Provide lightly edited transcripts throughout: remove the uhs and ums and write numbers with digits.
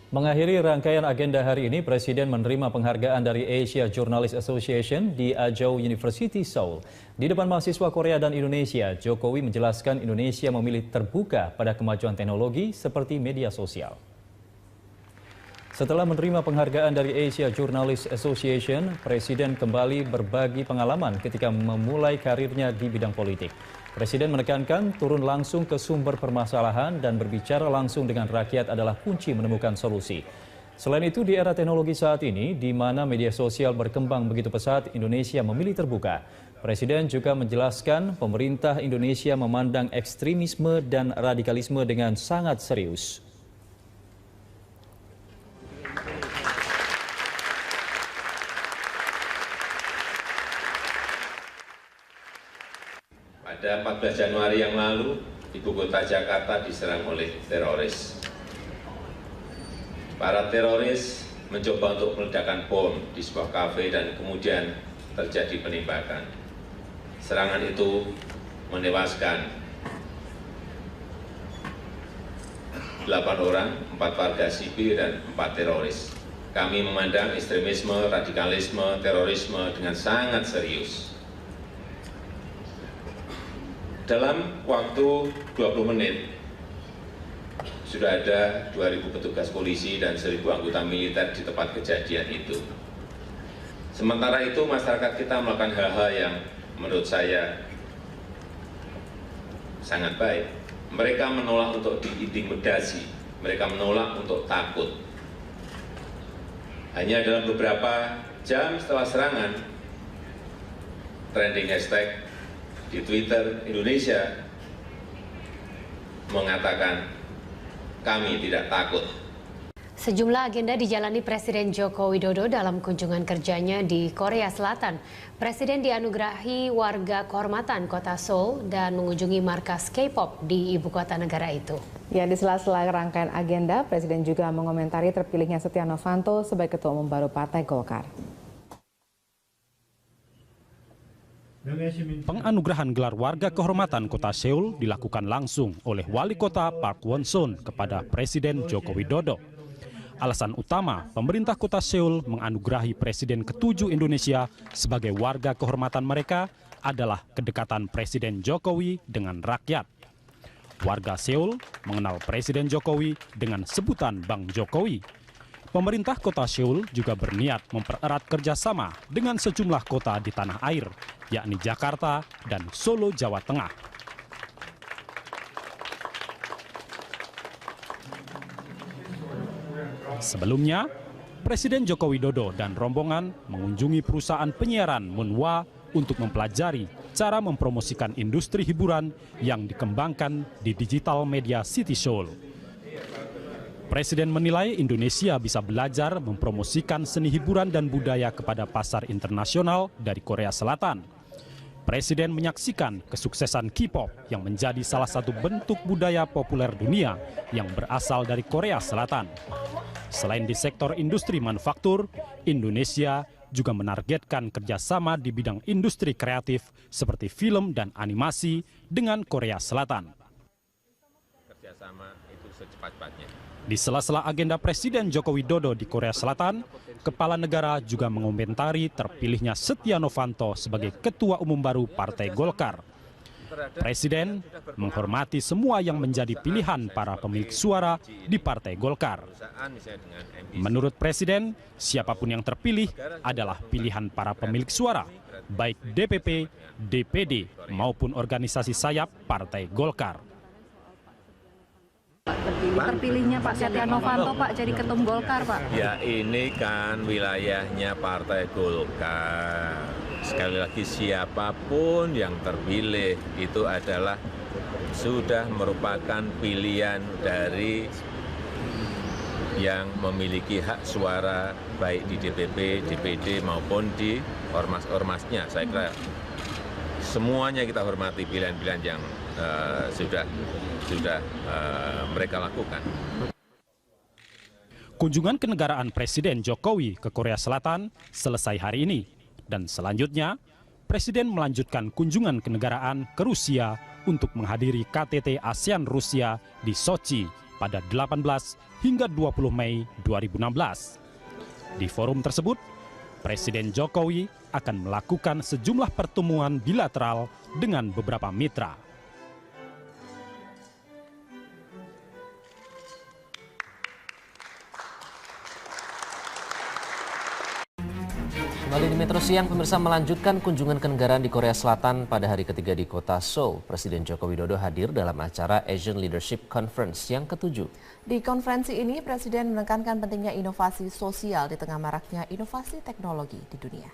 Mengakhiri rangkaian agenda hari ini, Presiden menerima penghargaan dari Asia Journalist Association di Ajou University, Seoul. Di depan mahasiswa Korea dan Indonesia, Jokowi menjelaskan Indonesia memilih terbuka pada kemajuan teknologi seperti media sosial. Setelah menerima penghargaan dari Asia Journalist Association, Presiden kembali berbagi pengalaman ketika memulai karirnya di bidang politik. Presiden menekankan turun langsung ke sumber permasalahan dan berbicara langsung dengan rakyat adalah kunci menemukan solusi. Selain itu, di era teknologi saat ini, di mana media sosial berkembang begitu pesat, Indonesia memilih terbuka. Presiden juga menjelaskan pemerintah Indonesia memandang ekstremisme dan radikalisme dengan sangat serius. Pada 14 Januari yang lalu, ibu kota Jakarta diserang oleh teroris. Para teroris mencoba untuk meledakkan bom di sebuah kafe dan kemudian terjadi penembakan. Serangan itu menewaskan 8 orang, 4 warga sipil dan 4 teroris. Kami memandang ekstremisme, radikalisme, terorisme dengan sangat serius. Dalam waktu 20 menit, sudah ada 2.000 petugas polisi dan 1.000 anggota militer di tempat kejadian itu. Sementara itu, masyarakat kita melakukan hal-hal yang menurut saya sangat baik. Mereka menolak untuk diintimidasi, mereka menolak untuk takut. Hanya dalam beberapa jam setelah serangan, trending hashtag di Twitter Indonesia mengatakan kami tidak takut. Sejumlah agenda dijalani Presiden Joko Widodo dalam kunjungan kerjanya di Korea Selatan. Presiden dianugerahi warga kehormatan kota Seoul dan mengunjungi markas K-pop di ibu kota negara itu. Ya, di sela-sela rangkaian agenda, Presiden juga mengomentari terpilihnya Setia Novanto sebagai Ketua Umum baru Partai Golkar. Penganugerahan gelar warga kehormatan kota Seoul dilakukan langsung oleh Wali Kota Park Won-sun kepada Presiden Joko Widodo. Alasan utama pemerintah kota Seoul menganugerahi Presiden ke-7 Indonesia sebagai warga kehormatan mereka adalah kedekatan Presiden Jokowi dengan rakyat. Warga Seoul mengenal Presiden Jokowi dengan sebutan Bang Jokowi. Pemerintah kota Seoul juga berniat mempererat kerjasama dengan sejumlah kota di tanah air, yakni Jakarta dan Solo, Jawa Tengah. Sebelumnya, Presiden Joko Widodo dan rombongan mengunjungi perusahaan penyiaran Munhwa untuk mempelajari cara mempromosikan industri hiburan yang dikembangkan di Digital Media City Seoul. Presiden menilai Indonesia bisa belajar mempromosikan seni hiburan dan budaya kepada pasar internasional dari Korea Selatan. Presiden menyaksikan kesuksesan K-pop yang menjadi salah satu bentuk budaya populer dunia yang berasal dari Korea Selatan. Selain di sektor industri manufaktur, Indonesia juga menargetkan kerjasama di bidang industri kreatif seperti film dan animasi dengan Korea Selatan. Kerjasama itu secepat-cepatnya. Di sela-sela agenda Presiden Joko Widodo di Korea Selatan, Kepala Negara juga mengomentari terpilihnya Setia Novanto sebagai Ketua Umum baru Partai Golkar. Presiden menghormati semua yang menjadi pilihan para pemilik suara di Partai Golkar. Menurut Presiden, siapapun yang terpilih adalah pilihan para pemilik suara, baik DPP, DPD maupun organisasi sayap Partai Golkar. Terpilihnya Pak Setia Novanto, Pak, jadi Ketum Golkar, Pak. Ya, ini kan wilayahnya Partai Golkar. Sekali lagi, siapapun yang terpilih itu adalah sudah merupakan pilihan dari yang memiliki hak suara baik di DPP, DPD maupun di ormas-ormasnya. Saya kira semuanya kita hormati pilihan-pilihan yang sudah mereka lakukan. Kunjungan kenegaraan Presiden Jokowi ke Korea Selatan selesai hari ini. Dan selanjutnya, Presiden melanjutkan kunjungan kenegaraan ke Rusia untuk menghadiri KTT ASEAN Rusia di Sochi, pada 18 hingga 20 Mei 2016. Di forum tersebut, Presiden Jokowi akan melakukan sejumlah pertemuan bilateral dengan beberapa mitra. Kembali di Metro Siang, pemirsa melanjutkan kunjungan kenegaraan di Korea Selatan pada hari ketiga di kota Seoul. Presiden Joko Widodo hadir dalam acara Asian Leadership Conference yang ke-7. Di konferensi ini, Presiden menekankan pentingnya inovasi sosial di tengah maraknya inovasi teknologi di dunia.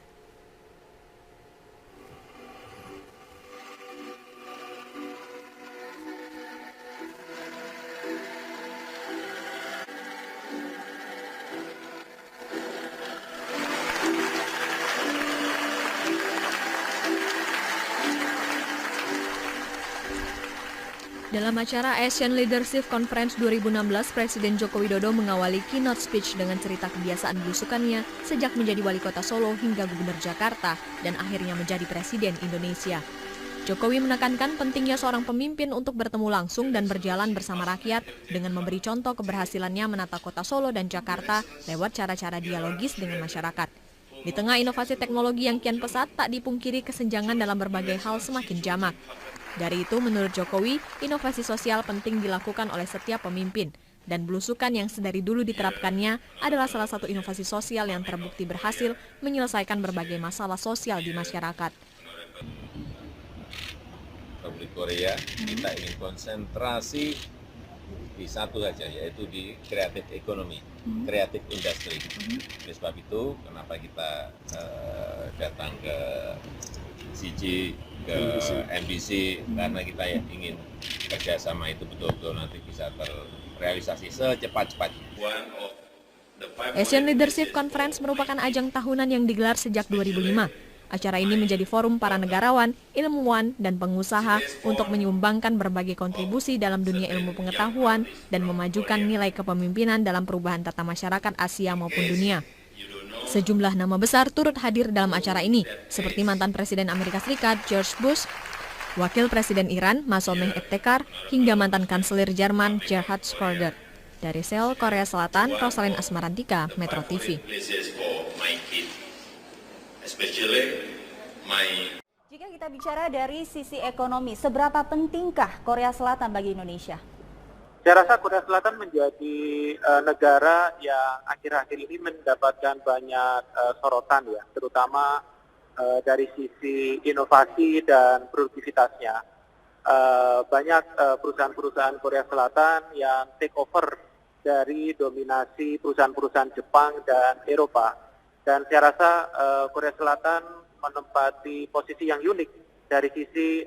Dalam acara Asian Leadership Conference 2016, Presiden Joko Widodo mengawali keynote speech dengan cerita kebiasaan belusukannya sejak menjadi wali kota Solo hingga gubernur Jakarta dan akhirnya menjadi Presiden Indonesia. Jokowi menekankan pentingnya seorang pemimpin untuk bertemu langsung dan berjalan bersama rakyat dengan memberi contoh keberhasilannya menata kota Solo dan Jakarta lewat cara-cara dialogis dengan masyarakat. Di tengah inovasi teknologi yang kian pesat, tak dipungkiri kesenjangan dalam berbagai hal semakin jamak. Dari itu, menurut Jokowi, inovasi sosial penting dilakukan oleh setiap pemimpin. Dan belusukan yang sedari dulu diterapkannya adalah salah satu inovasi sosial yang terbukti berhasil menyelesaikan berbagai masalah sosial di masyarakat. Republik Korea, kita ingin konsentrasi di satu saja, yaitu di kreatif ekonomi, kreatif industri. Oleh sebab itu, kenapa kita datang ke CG, ke MBC, karena kita ingin kerjasama itu betul-betul nanti bisa terrealisasi secepat-cepatnya. Asian Leadership Conference merupakan ajang tahunan yang digelar sejak 2005. Acara ini menjadi forum para negarawan, ilmuwan, dan pengusaha untuk menyumbangkan berbagai kontribusi dalam dunia ilmu pengetahuan dan memajukan nilai kepemimpinan dalam perubahan tata masyarakat Asia maupun dunia. Sejumlah nama besar turut hadir dalam acara ini, seperti mantan Presiden Amerika Serikat George Bush, Wakil Presiden Iran Masomeh Ebtekar, hingga mantan Kanselir Jerman Gerhard Schröder. Dari Seoul, Korea Selatan, Rosalyn Asmarantika, Metro TV. Jika kita bicara dari sisi ekonomi, seberapa pentingkah Korea Selatan bagi Indonesia? Saya rasa Korea Selatan menjadi negara yang akhir-akhir ini mendapatkan banyak sorotan ya, terutama dari sisi inovasi dan produktivitasnya. Banyak perusahaan-perusahaan Korea Selatan yang take over dari dominasi perusahaan-perusahaan Jepang dan Eropa. Dan saya rasa Korea Selatan menempati posisi yang unik dari sisi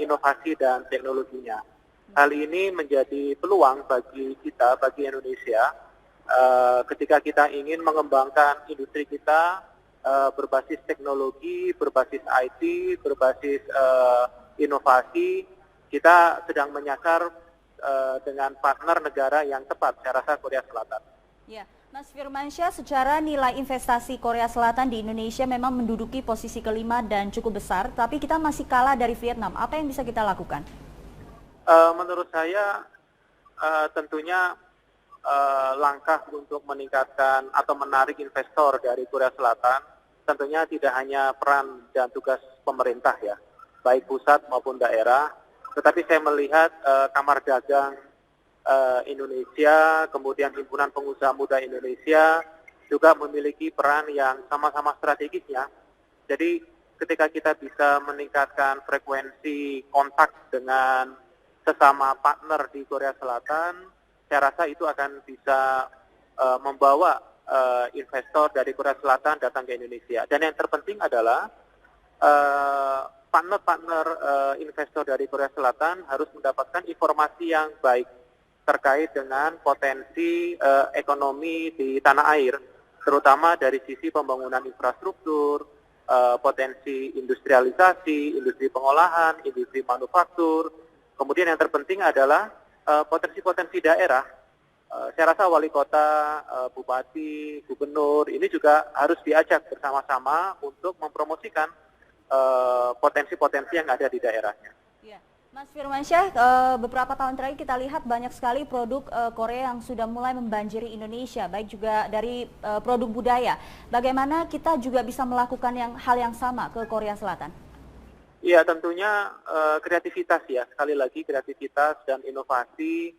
inovasi dan teknologinya. Hal ini menjadi peluang bagi kita, bagi Indonesia, ketika kita ingin mengembangkan industri kita berbasis teknologi, berbasis IT, berbasis inovasi, kita sedang menyasar dengan partner negara yang tepat, saya rasa Korea Selatan. Ya, Mas Firmansyah, secara nilai investasi Korea Selatan di Indonesia memang menduduki posisi kelima dan cukup besar, tapi kita masih kalah dari Vietnam. Apa yang bisa kita lakukan? Menurut saya tentunya langkah untuk meningkatkan atau menarik investor dari Korea Selatan tentunya tidak hanya peran dan tugas pemerintah ya, baik pusat maupun daerah, tetapi saya melihat Kamar Dagang Indonesia, kemudian Himpunan Pengusaha Muda Indonesia juga memiliki peran yang sama-sama strategisnya. Jadi ketika kita bisa meningkatkan frekuensi kontak dengan sesama partner di Korea Selatan, saya rasa itu akan bisa membawa investor dari Korea Selatan datang ke Indonesia. Dan yang terpenting adalah partner-partner investor dari Korea Selatan harus mendapatkan informasi yang baik terkait dengan potensi ekonomi di tanah air, terutama dari sisi pembangunan infrastruktur, potensi industrialisasi, industri pengolahan, industri manufaktur. Kemudian yang terpenting adalah potensi-potensi daerah. Saya rasa wali kota, bupati, gubernur ini juga harus diajak bersama-sama untuk mempromosikan potensi-potensi yang ada di daerahnya. Ya. Mas Firmansyah, beberapa tahun terakhir kita lihat banyak sekali produk Korea yang sudah mulai membanjiri Indonesia, baik juga dari produk budaya. Bagaimana kita juga bisa melakukan hal yang sama ke Korea Selatan? Iya, tentunya kreativitas ya. Sekali lagi kreativitas dan inovasi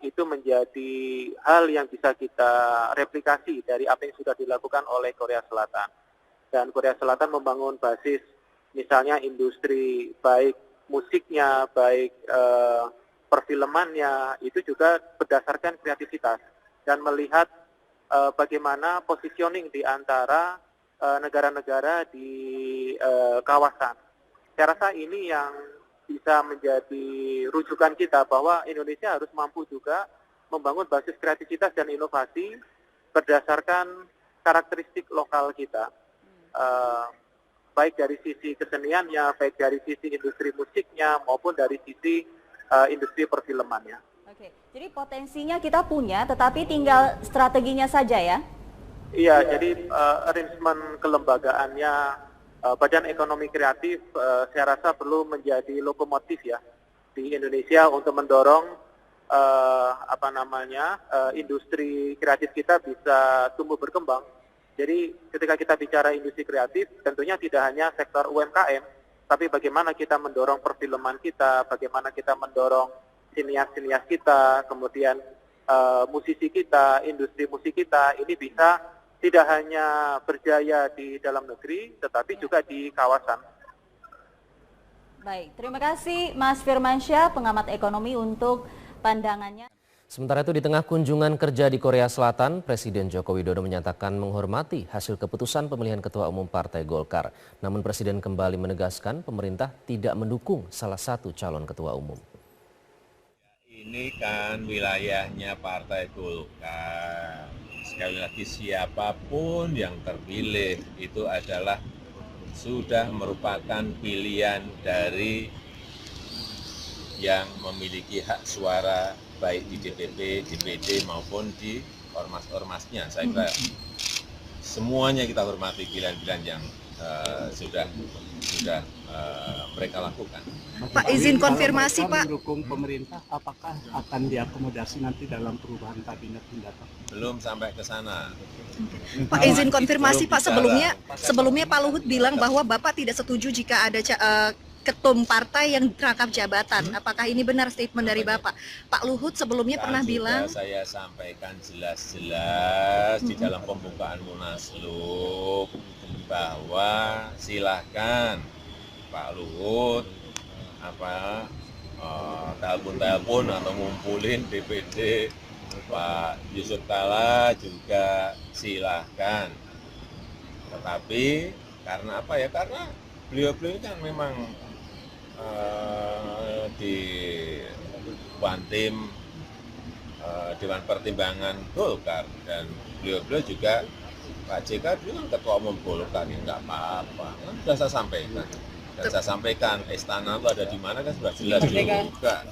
itu menjadi hal yang bisa kita replikasi dari apa yang sudah dilakukan oleh Korea Selatan. Dan Korea Selatan membangun basis misalnya industri baik musiknya, baik perfilmannya, itu juga berdasarkan kreativitas dan melihat bagaimana positioning di antara negara-negara di kawasan. Saya rasa ini yang bisa menjadi rujukan kita bahwa Indonesia harus mampu juga membangun basis kreativitas dan inovasi berdasarkan karakteristik lokal kita. Baik dari sisi keseniannya, baik dari sisi industri musiknya, maupun dari sisi industri perfilmannya. Oke, jadi potensinya kita punya, tetapi tinggal strateginya saja ya? Iya, jadi arrangement kelembagaannya, Badan Ekonomi Kreatif, saya rasa perlu menjadi lokomotif ya di Indonesia untuk mendorong industri kreatif kita bisa tumbuh berkembang. Jadi ketika kita bicara industri kreatif, tentunya tidak hanya sektor UMKM, tapi bagaimana kita mendorong perfilman kita, bagaimana kita mendorong sinias-sinias kita, kemudian musisi kita, industri musik kita, ini bisa tidak hanya berjaya di dalam negeri, tetapi juga di kawasan. Baik, terima kasih Mas Firmansyah, pengamat ekonomi untuk pandangannya. Sementara itu di tengah kunjungan kerja di Korea Selatan, Presiden Joko Widodo menyatakan menghormati hasil keputusan pemilihan Ketua Umum Partai Golkar. Namun Presiden kembali menegaskan pemerintah tidak mendukung salah satu calon Ketua Umum. Ini kan wilayahnya Partai Golkar. Sekali lagi siapapun yang terpilih itu adalah sudah merupakan pilihan dari yang memiliki hak suara baik di DPP, DPD maupun di ormas-ormasnya. Saya kira semuanya kita hormati pilihan-pilihan yang sudah mereka lakukan. Pak, izin konfirmasi Pak. Mendukung pemerintah, apakah akan diakomodasi nanti dalam perubahan kabinet mendatang? Belum sampai ke sana. Pak, izin konfirmasi Pak, sebelumnya Pak Luhut bilang bahwa Bapak tidak setuju jika ada ketum partai yang rangkap jabatan. Apakah ini benar statement dari Bapak? Pak Luhut sebelumnya pernah bilang. Saya sampaikan jelas-jelas di dalam pembukaan Munaslup bahwa silahkan Pak Luhut telepon atau ngumpulin DPD Pak Yusuf Kalla juga silahkan. Tetapi karena apa ya? Karena beliau-beliau kan memang di One Team Dewan Pertimbangan Golkar, dan beliau-beliau juga Pak JK dulu kan Ketua Umum Golkar, ya nggak apa-apa, kan sudah saya sampaikan. Dan saya sampaikan istana itu ada di mana kan sudah jelas juga.